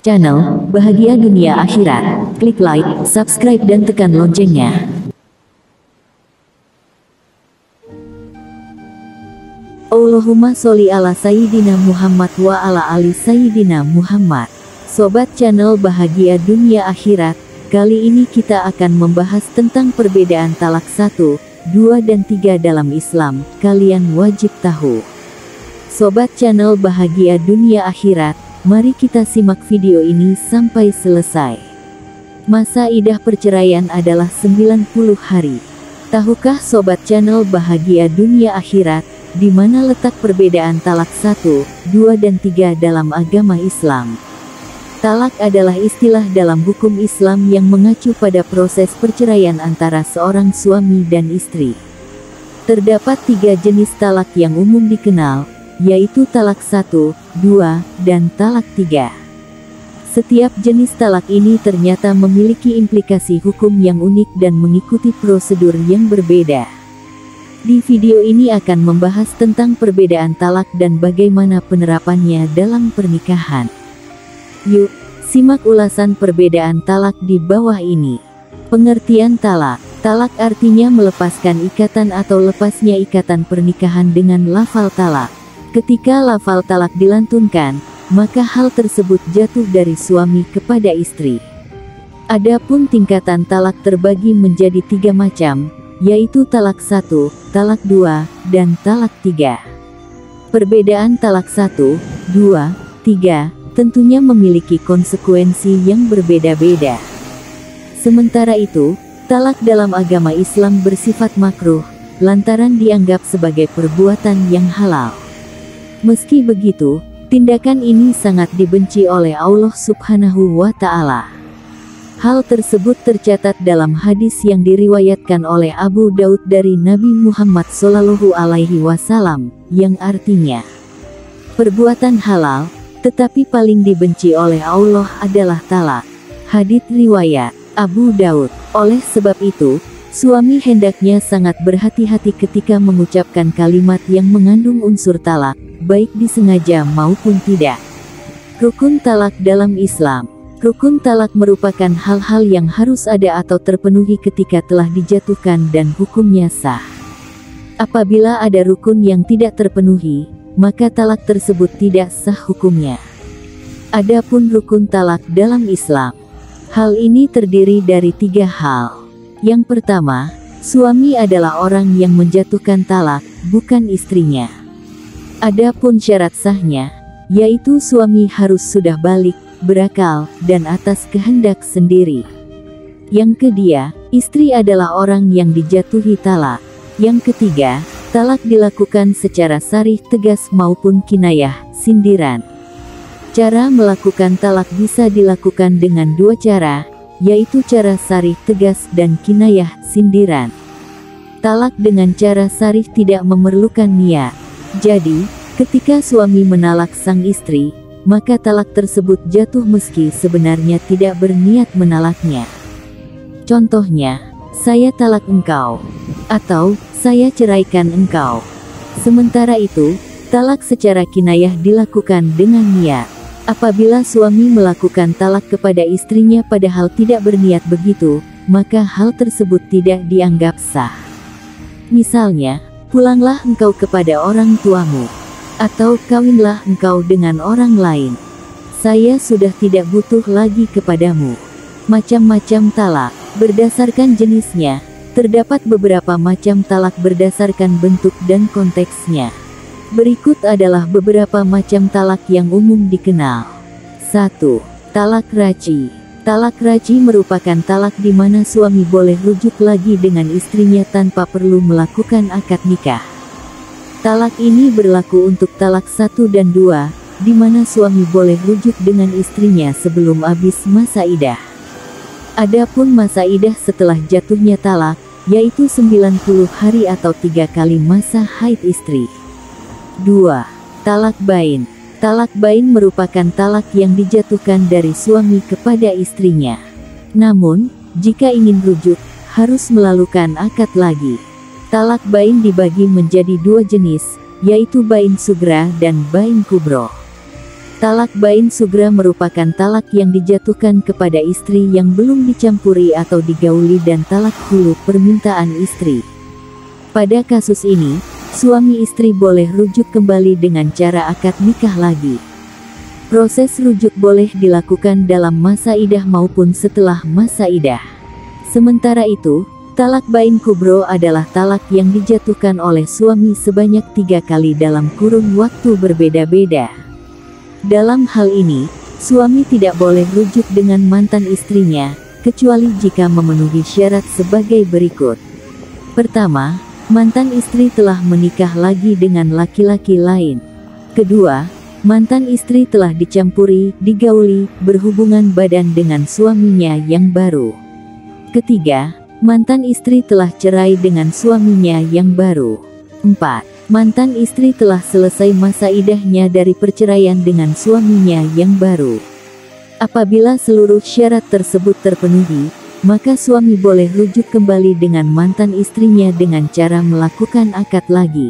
channel Bahagia Dunia Akhirat. Klik like, subscribe dan tekan loncengnya. Allahumma sholli ala Sayyidina Muhammad wa ala ali Sayyidina Muhammad. Sobat channel Bahagia Dunia Akhirat, kali ini kita akan membahas tentang perbedaan talak 1, 2 dan 3 dalam Islam. Kalian wajib tahu. Sobat channel Bahagia Dunia Akhirat, mari kita simak video ini sampai selesai. Masa idah perceraian adalah 90 hari. Tahukah sobat channel Bahagia Dunia Akhirat, di mana letak perbedaan talak 1, 2 dan 3 dalam agama Islam? Talak adalah istilah dalam hukum Islam yang mengacu pada proses perceraian antara seorang suami dan istri. Terdapat 3 jenis talak yang umum dikenal, yaitu talak 1, 2, dan talak 3. Setiap jenis talak ini ternyata memiliki implikasi hukum yang unik dan mengikuti prosedur yang berbeda. Di video ini akan membahas tentang perbedaan talak dan bagaimana penerapannya dalam pernikahan. Yuk, simak ulasan perbedaan talak di bawah ini. Pengertian talak. Talak artinya melepaskan ikatan atau lepasnya ikatan pernikahan dengan lafal talak. Ketika lafal talak dilantunkan, maka hal tersebut jatuh dari suami kepada istri. Adapun tingkatan talak terbagi menjadi 3 macam, yaitu talak 1, talak 2, dan talak 3. Perbedaan talak 1, 2, 3 tentunya memiliki konsekuensi yang berbeda-beda. Sementara itu, talak dalam agama Islam bersifat makruh, lantaran dianggap sebagai perbuatan yang halal. Meski begitu, tindakan ini sangat dibenci oleh Allah Subhanahu wa Ta'ala. Hal tersebut tercatat dalam hadis yang diriwayatkan oleh Abu Daud dari Nabi Muhammad SAW, yang artinya, perbuatan halal, tetapi paling dibenci oleh Allah adalah talak. Hadits riwayat Abu Daud. Oleh sebab itu, suami hendaknya sangat berhati-hati ketika mengucapkan kalimat yang mengandung unsur talak, baik disengaja maupun tidak. Rukun talak dalam Islam. Rukun talak merupakan hal-hal yang harus ada atau terpenuhi ketika telah dijatuhkan dan hukumnya sah. Apabila ada rukun yang tidak terpenuhi, maka talak tersebut tidak sah hukumnya. Adapun rukun talak dalam Islam, hal ini terdiri dari 3 hal. Yang pertama, suami adalah orang yang menjatuhkan talak, bukan istrinya. Adapun syarat sahnya, yaitu suami harus sudah balik, berakal, dan atas kehendak sendiri. Yang kedua, istri adalah orang yang dijatuhi talak. Yang ketiga, talak dilakukan secara sarih tegas maupun kinayah, sindiran. Cara melakukan talak bisa dilakukan dengan 2 cara, yaitu cara sarih tegas dan kinayah, sindiran. Talak dengan cara sarih tidak memerlukan niat. Jadi, ketika suami menalak sang istri, maka talak tersebut jatuh meski sebenarnya tidak berniat menalaknya. Contohnya, saya talak engkau, atau saya ceraikan engkau. Sementara itu, talak secara kinayah dilakukan dengan niat. Apabila suami melakukan talak kepada istrinya padahal tidak berniat begitu, maka hal tersebut tidak dianggap sah. Misalnya, pulanglah engkau kepada orang tuamu, atau kawinlah engkau dengan orang lain. Saya sudah tidak butuh lagi kepadamu. Macam-macam talak, berdasarkan jenisnya. Terdapat beberapa macam talak berdasarkan bentuk dan konteksnya. Berikut adalah beberapa macam talak yang umum dikenal. 1. Talak raji. Talak raji merupakan talak di mana suami boleh rujuk lagi dengan istrinya tanpa perlu melakukan akad nikah. Talak ini berlaku untuk talak 1 dan 2, di mana suami boleh rujuk dengan istrinya sebelum habis masa idah. Adapun masa idah setelah jatuhnya talak, yaitu 90 hari atau 3 kali masa haid istri. 2. Talak bain. Talak bain merupakan talak yang dijatuhkan dari suami kepada istrinya. Namun, jika ingin rujuk, harus melakukan akad lagi. Talak bain dibagi menjadi 2 jenis, yaitu bain sugra dan bain kubro. Talak bain sugra merupakan talak yang dijatuhkan kepada istri yang belum dicampuri atau digauli dan talak hulu permintaan istri. Pada kasus ini, suami istri boleh rujuk kembali dengan cara akad nikah lagi. Proses rujuk boleh dilakukan dalam masa idah maupun setelah masa idah. Sementara itu, talak bain kubro adalah talak yang dijatuhkan oleh suami sebanyak 3 kali dalam kurun waktu berbeda-beda. Dalam hal ini, suami tidak boleh rujuk dengan mantan istrinya, kecuali jika memenuhi syarat sebagai berikut. Pertama, mantan istri telah menikah lagi dengan laki-laki lain. Kedua, mantan istri telah dicampuri, digauli, berhubungan badan dengan suaminya yang baru. Ketiga, mantan istri telah cerai dengan suaminya yang baru. 4. Mantan istri telah selesai masa idahnya dari perceraian dengan suaminya yang baru. Apabila seluruh syarat tersebut terpenuhi, maka suami boleh rujuk kembali dengan mantan istrinya dengan cara melakukan akad lagi.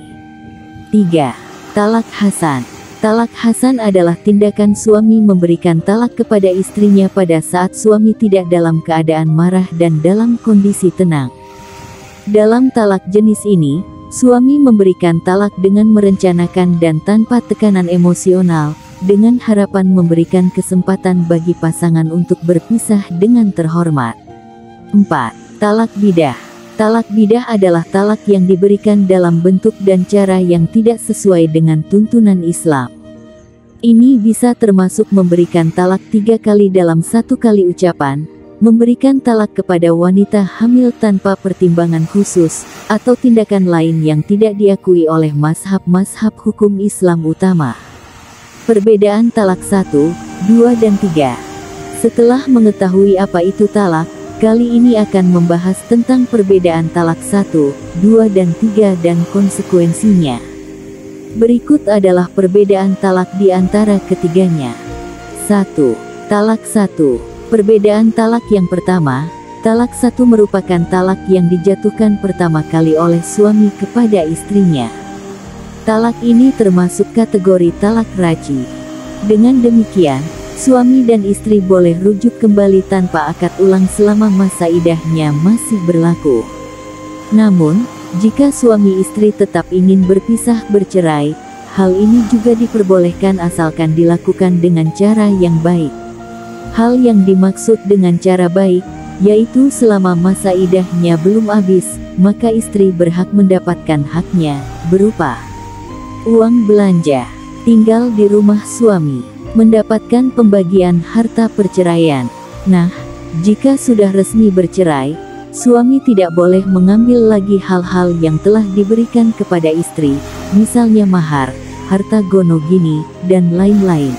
3. Talak hasan. Talak hasan adalah tindakan suami memberikan talak kepada istrinya pada saat suami tidak dalam keadaan marah dan dalam kondisi tenang. Dalam talak jenis ini, suami memberikan talak dengan merencanakan dan tanpa tekanan emosional, dengan harapan memberikan kesempatan bagi pasangan untuk berpisah dengan terhormat. 4. Talak bidah. Talak bidah adalah talak yang diberikan dalam bentuk dan cara yang tidak sesuai dengan tuntunan Islam. Ini bisa termasuk memberikan talak 3 kali dalam 1 kali ucapan, memberikan talak kepada wanita hamil tanpa pertimbangan khusus, atau tindakan lain yang tidak diakui oleh mazhab-mazhab hukum Islam utama. Perbedaan talak 1, 2 dan 3. Setelah mengetahui apa itu talak, kali ini akan membahas tentang perbedaan talak 1, 2 dan 3 dan konsekuensinya. Berikut adalah perbedaan talak di antara ketiganya. 1. Talak 1. Perbedaan talak yang pertama, talak 1 merupakan talak yang dijatuhkan pertama kali oleh suami kepada istrinya. Talak ini termasuk kategori talak raj'i. Dengan demikian, suami dan istri boleh rujuk kembali tanpa akad ulang selama masa idahnya masih berlaku. Namun, jika suami istri tetap ingin berpisah bercerai, hal ini juga diperbolehkan asalkan dilakukan dengan cara yang baik. Hal yang dimaksud dengan cara baik, yaitu selama masa idahnya belum habis, maka istri berhak mendapatkan haknya, berupa uang belanja, tinggal di rumah suami, mendapatkan pembagian harta perceraian. Nah, jika sudah resmi bercerai, suami tidak boleh mengambil lagi hal-hal yang telah diberikan kepada istri, misalnya mahar, harta gonogini, dan lain-lain.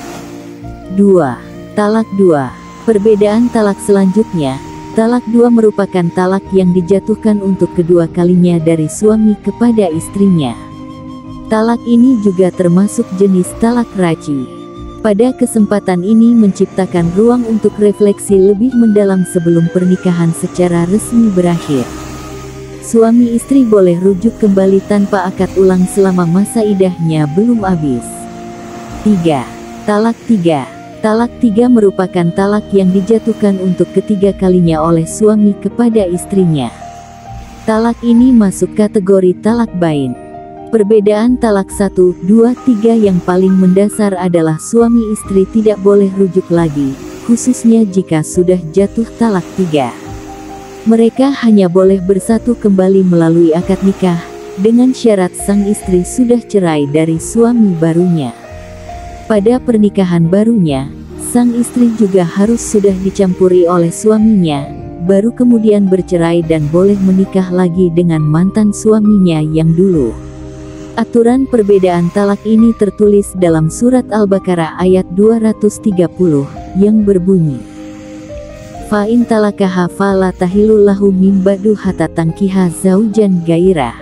2. Talak 2. Perbedaan talak selanjutnya, talak 2 merupakan talak yang dijatuhkan untuk kedua kalinya dari suami kepada istrinya. Talak ini juga termasuk jenis talak raj'i. Pada kesempatan ini menciptakan ruang untuk refleksi lebih mendalam sebelum pernikahan secara resmi berakhir. Suami istri boleh rujuk kembali tanpa akad ulang selama masa idahnya belum habis. 3. Talak 3. Talak 3 merupakan talak yang dijatuhkan untuk ketiga kalinya oleh suami kepada istrinya. Talak ini masuk kategori talak bain. Perbedaan talak 1, 2, 3 yang paling mendasar adalah suami istri tidak boleh rujuk lagi, khususnya jika sudah jatuh talak 3. Mereka hanya boleh bersatu kembali melalui akad nikah, dengan syarat sang istri sudah cerai dari suami barunya. Pada pernikahan barunya, sang istri juga harus sudah dicampuri oleh suaminya, baru kemudian bercerai dan boleh menikah lagi dengan mantan suaminya yang dulu. Aturan perbedaan talak ini tertulis dalam surat Al-Baqarah ayat 230, yang berbunyi, Fa'in talakaha fala tahillu lahu min ba'du hatta tankiha zaujan gairah.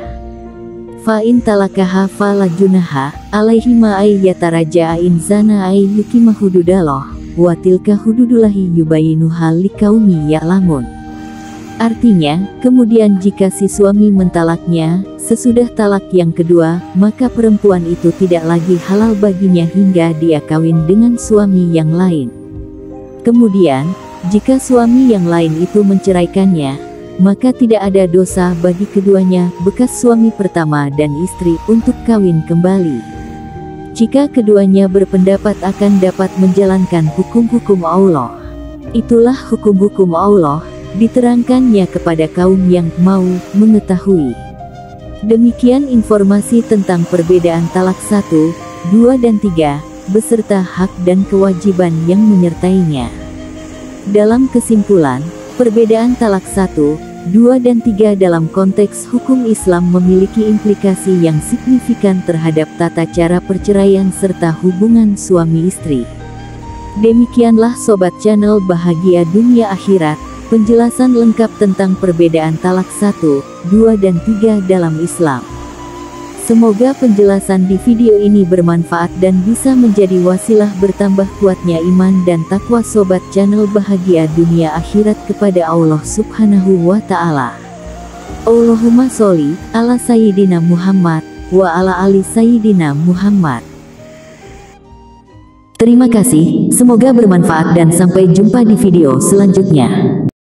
Fa'in talakaha fala junaha alaihima ay yataraja'a in zana ay yukima hududallah wa tilka hududullahi yubayinuha liqaumi ya'lamun. Artinya, kemudian jika si suami mentalaknya, sesudah talak yang kedua, maka perempuan itu tidak lagi halal baginya hingga dia kawin dengan suami yang lain. Kemudian, jika suami yang lain itu menceraikannya, maka tidak ada dosa bagi keduanya, bekas suami pertama dan istri, untuk kawin kembali. Jika keduanya berpendapat akan dapat menjalankan hukum-hukum Allah. Itulah hukum-hukum Allah, diterangkannya kepada kaum yang mau mengetahui. Demikian informasi tentang perbedaan talak 1, 2 dan 3, beserta hak dan kewajiban yang menyertainya. Dalam kesimpulan, perbedaan talak 1, 2 dan 3 dalam konteks hukum Islam memiliki implikasi yang signifikan terhadap tata cara perceraian serta hubungan suami istri. Demikianlah Sobat Channel Bahagia Dunia Akhirat, penjelasan lengkap tentang perbedaan talak 1, 2 dan 3 dalam Islam. Semoga penjelasan di video ini bermanfaat dan bisa menjadi wasilah bertambah kuatnya iman dan takwa Sobat Channel Bahagia Dunia Akhirat kepada Allah Subhanahu wa Ta'ala. Allahumma sholli ala Sayyidina Muhammad wa ala ali Sayyidina Muhammad. Terima kasih, semoga bermanfaat dan sampai jumpa di video selanjutnya.